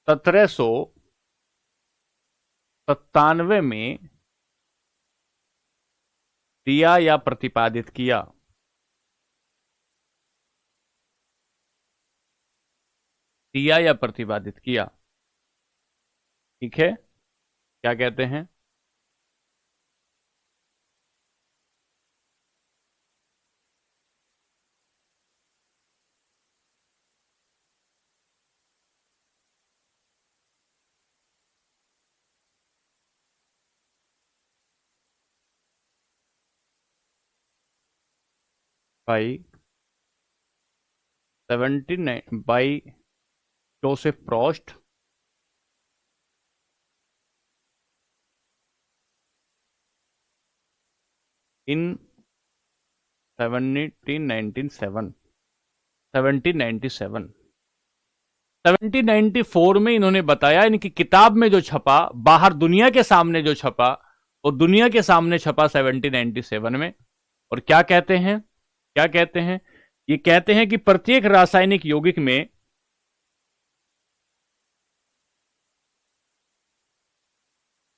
1797 में दिया या प्रतिपादित किया। ठीक है, क्या कहते हैं? बाई 79 बाई जोसेफ प्रोस्ट इन 1794 में इन्होंने बताया। इनकी किताब में जो छपा, बाहर दुनिया के सामने जो छपा, वो दुनिया के सामने छपा 1797 में। और क्या कहते हैं? ये कहते हैं कि प्रत्येक रासायनिक यौगिक में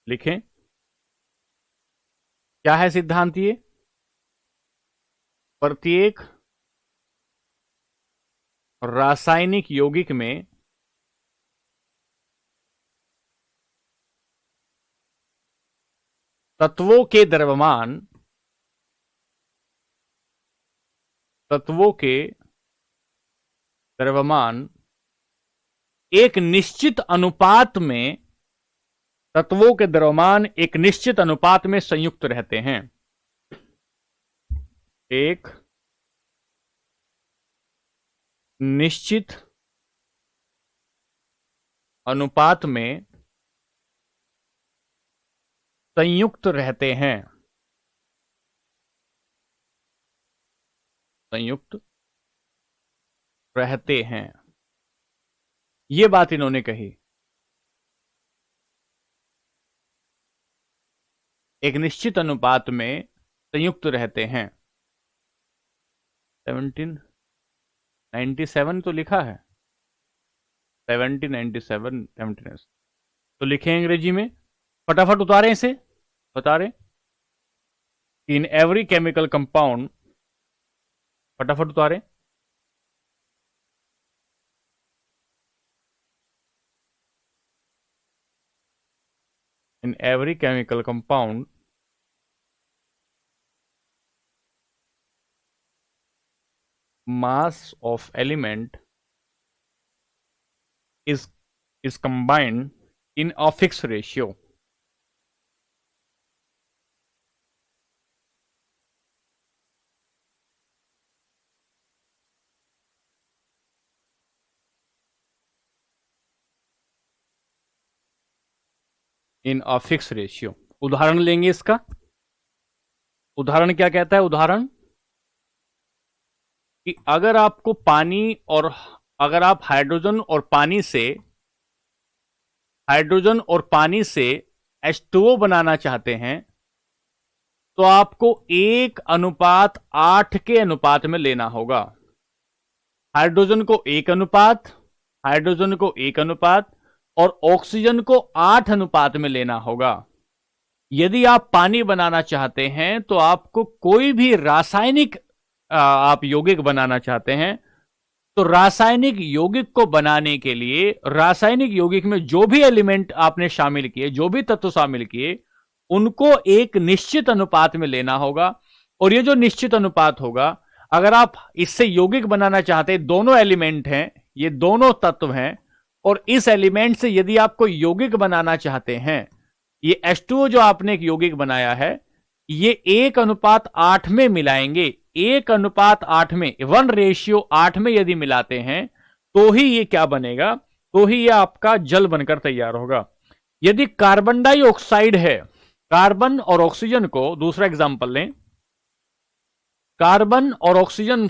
लिखें, क्या है सिद्धांत? ये प्रत्येक रासायनिक यौगिक में तत्वों के तत्वों के द्रव्यमान एक निश्चित अनुपात में, तत्वों के द्रव्यमान एक निश्चित अनुपात में संयुक्त रहते हैं। एक निश्चित अनुपात में संयुक्त रहते हैं, संयुक्त रहते हैं, ये बात इन्होंने कही। एक निश्चित अनुपात में संयुक्त रहते हैं। 1797 तो लिखा है, 1797 तो लिखे अंग्रेजी में, फटाफट उतारें इसे, बता रहे इन एवरी केमिकल कंपाउंड, फटाफट उतारें। In every chemical compound, mass of element is combined in a fixed ratio. In a fix ratio. उदाहरण लेंगे इसका। उदाहरण क्या कहता है? उदाहरण कि अगर आपको पानी और अगर आप हाइड्रोजन और पानी से H2O बनाना चाहते हैं तो आपको 1:8 के अनुपात में लेना होगा। हाइड्रोजन को 1 अनुपात और ऑक्सीजन को 8 अनुपात में लेना होगा। यदि आप पानी बनाना चाहते हैं तो आपको कोई भी रासायनिक आप यौगिक बनाना चाहते हैं तो रासायनिक यौगिक को बनाने के लिए रासायनिक यौगिक में जो भी एलिमेंट आपने शामिल किए, जो भी तत्व शामिल किए, उनको एक निश्चित अनुपात में लेना होगा। और ये जो निश्चित अनुपात होगा, अगर आप इससे यौगिक बनाना चाहते हैं, दोनों एलिमेंट हैं, ये दोनों तत्व हैं, और इस एलिमेंट से यदि आपको यौगिक बनाना चाहते हैं, ये H2O जो आपने एक यौगिक बनाया है, ये 1:8 में मिलाएंगे। 1:8 में, 1:8 में यदि मिलाते हैं तो ही ये क्या बनेगा? तो ही ये आपका जल बनकर तैयार होगा। यदि कार्बन डाइऑक्साइड है, कार्बन और ऑक्सीजन को, दूसरा एग्जांपल लें, कार्बन और ऑक्सीजन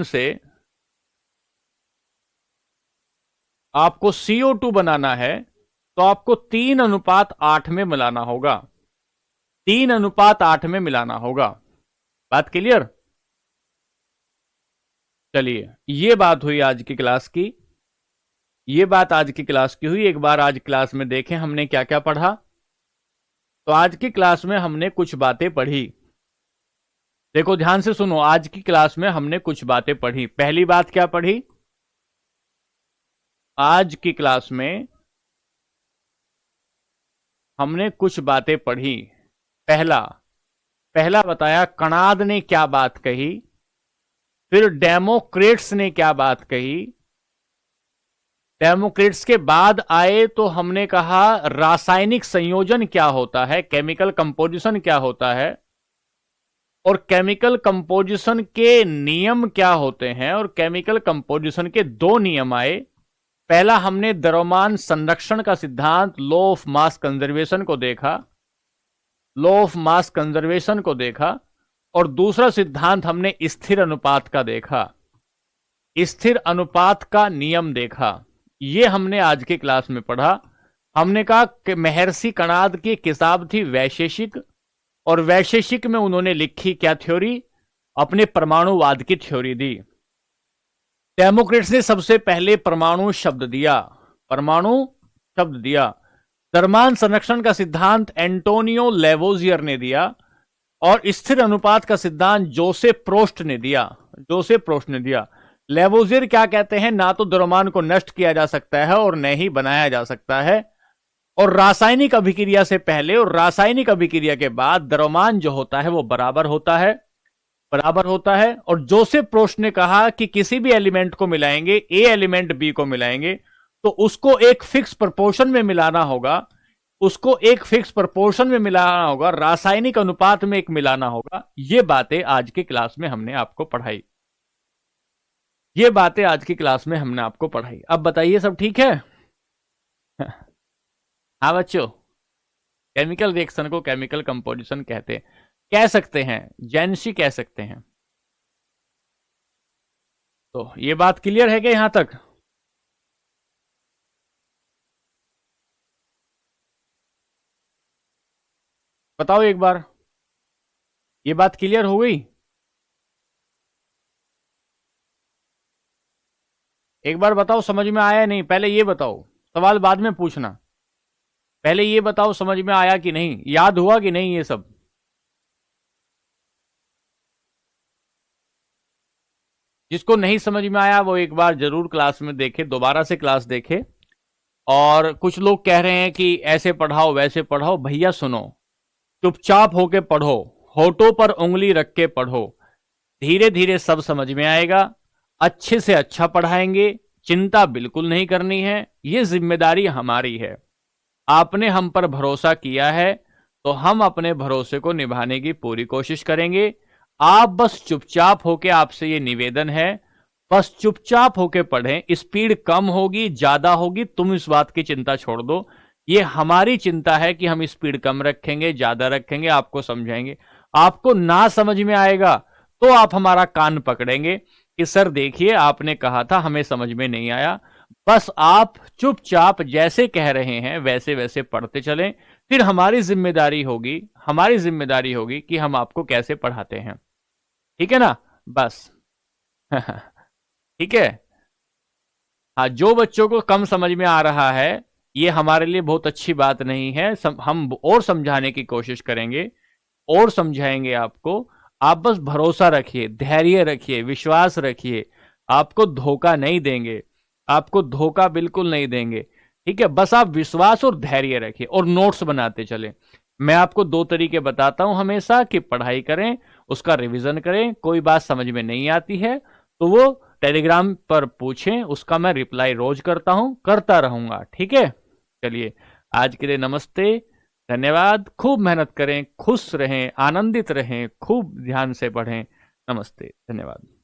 से आपको CO2 बनाना है तो आपको 3:8 में मिलाना होगा। 3:8 में मिलाना होगा। बात क्लियर? चलिए, ये बात हुई आज की क्लास की। ये बात आज की क्लास की हुई। एक बार आज क्लास में देखें हमने क्या क्या पढ़ा। तो आज की क्लास में हमने कुछ बातें पढ़ी। देखो ध्यान से सुनो, आज की क्लास में हमने कुछ बातें पढ़ी। पहली बात क्या पढ़ी? आज की क्लास में हमने कुछ बातें पढ़ी। पहला बताया कणाद ने क्या बात कही, फिर डेमोक्रेट्स ने क्या बात कही। डेमोक्रेट्स के बाद आए तो हमने कहा रासायनिक संयोजन क्या होता है, केमिकल कंपोजिशन क्या होता है, और केमिकल कंपोजिशन के नियम क्या होते हैं। और केमिकल कंपोजिशन के 2 नियम आए। पहला हमने द्रव्यमान संरक्षण का सिद्धांत, लॉ ऑफ मास कंजर्वेशन को देखा, और दूसरा सिद्धांत हमने स्थिर अनुपात का देखा, स्थिर अनुपात का नियम देखा। ये हमने आज की क्लास में पढ़ा। हमने कहा कि महर्षि कणाद की किताब थी वैशेषिक, और वैशेषिक में उन्होंने लिखी क्या थ्योरी? अपने परमाणुवाद की थ्योरी दी। डेमोक्रेट्स ने सबसे पहले परमाणु शब्द दिया। द्रव्यमान संरक्षण का सिद्धांत एंटोनियो लेवोजियर ने दिया, और स्थिर अनुपात का सिद्धांत जोसेफ प्रोस्ट ने दिया। लेवोजियर क्या कहते हैं? ना तो द्रव्यमान को नष्ट किया जा सकता है और न ही बनाया जा सकता है। और रासायनिक अभिक्रिया से पहले और रासायनिक अभिक्रिया के बाद द्रव्यमान जो होता है वो बराबर होता है, बराबर होता है। और जोसेफ प्रोस्ट ने कहा कि किसी भी एलिमेंट को मिलाएंगे, ए एलिमेंट बी को मिलाएंगे तो उसको एक फिक्स प्रोपोर्शन में मिलाना होगा, उसको एक फिक्स प्रोपोर्शन में मिलाना होगा, रासायनिक अनुपात में एक मिलाना होगा। ये बातें आज की क्लास में हमने आपको पढ़ाई, ये बातें आज की क्लास में हमने आपको पढ़ाई। अब बताइए सब ठीक है? हाँ बच्चों, केमिकल रिएक्शन को केमिकल कंपोजिशन कहते, कह सकते हैं, जेनेसी कह सकते हैं। तो ये बात क्लियर है क्या यहां तक? बताओ एक बार, ये बात क्लियर हो गई? एक बार बताओ समझ में आया नहीं? पहले ये बताओ, सवाल बाद में पूछना, पहले ये बताओ समझ में आया कि नहीं, याद हुआ कि नहीं ये सब? जिसको नहीं समझ में आया वो एक बार जरूर क्लास में देखे, दोबारा से क्लास देखे। और कुछ लोग कह रहे हैं कि ऐसे पढ़ाओ वैसे पढ़ाओ, भैया सुनो, चुपचाप होके पढ़ो, होठों पर उंगली रख के पढ़ो, धीरे धीरे सब समझ में आएगा, अच्छे से अच्छा पढ़ाएंगे, चिंता बिल्कुल नहीं करनी है, ये जिम्मेदारी हमारी है। आपने हम पर भरोसा किया है तो हम अपने भरोसे को निभाने की पूरी कोशिश करेंगे। आप बस चुपचाप होके, आपसे ये निवेदन है, बस चुपचाप होके पढ़ें। स्पीड कम होगी ज्यादा होगी तुम इस बात की चिंता छोड़ दो, ये हमारी चिंता है कि हम स्पीड कम रखेंगे ज्यादा रखेंगे, आपको समझाएंगे। आपको ना समझ में आएगा तो आप हमारा कान पकड़ेंगे कि सर देखिए आपने कहा था हमें समझ में नहीं आया। बस आप चुपचाप जैसे कह रहे हैं वैसे वैसे पढ़ते चलें, फिर हमारी जिम्मेदारी होगी, हमारी जिम्मेदारी होगी कि हम आपको कैसे पढ़ाते हैं। ठीक है ना? बस ठीक है। हाँ, जो बच्चों को कम समझ में आ रहा है ये हमारे लिए बहुत अच्छी बात नहीं है, हम और समझाने की कोशिश करेंगे और समझाएंगे आपको। आप बस भरोसा रखिए, धैर्य रखिए, विश्वास रखिए, आपको धोखा नहीं देंगे, आपको धोखा बिल्कुल नहीं देंगे। ठीक है, बस आप विश्वास और धैर्य रखिए और नोट्स बनाते चलें। मैं आपको 2 तरीके बताता हूं हमेशा कि पढ़ाई करें, उसका रिवीजन करें। कोई बात समझ में नहीं आती है तो वो टेलीग्राम पर पूछें, उसका मैं रिप्लाई रोज करता हूं, करता रहूंगा। ठीक है, चलिए आज के लिए नमस्ते, धन्यवाद। खूब मेहनत करें, खुश रहें, आनंदित रहें, खूब ध्यान से पढ़ें। नमस्ते, धन्यवाद।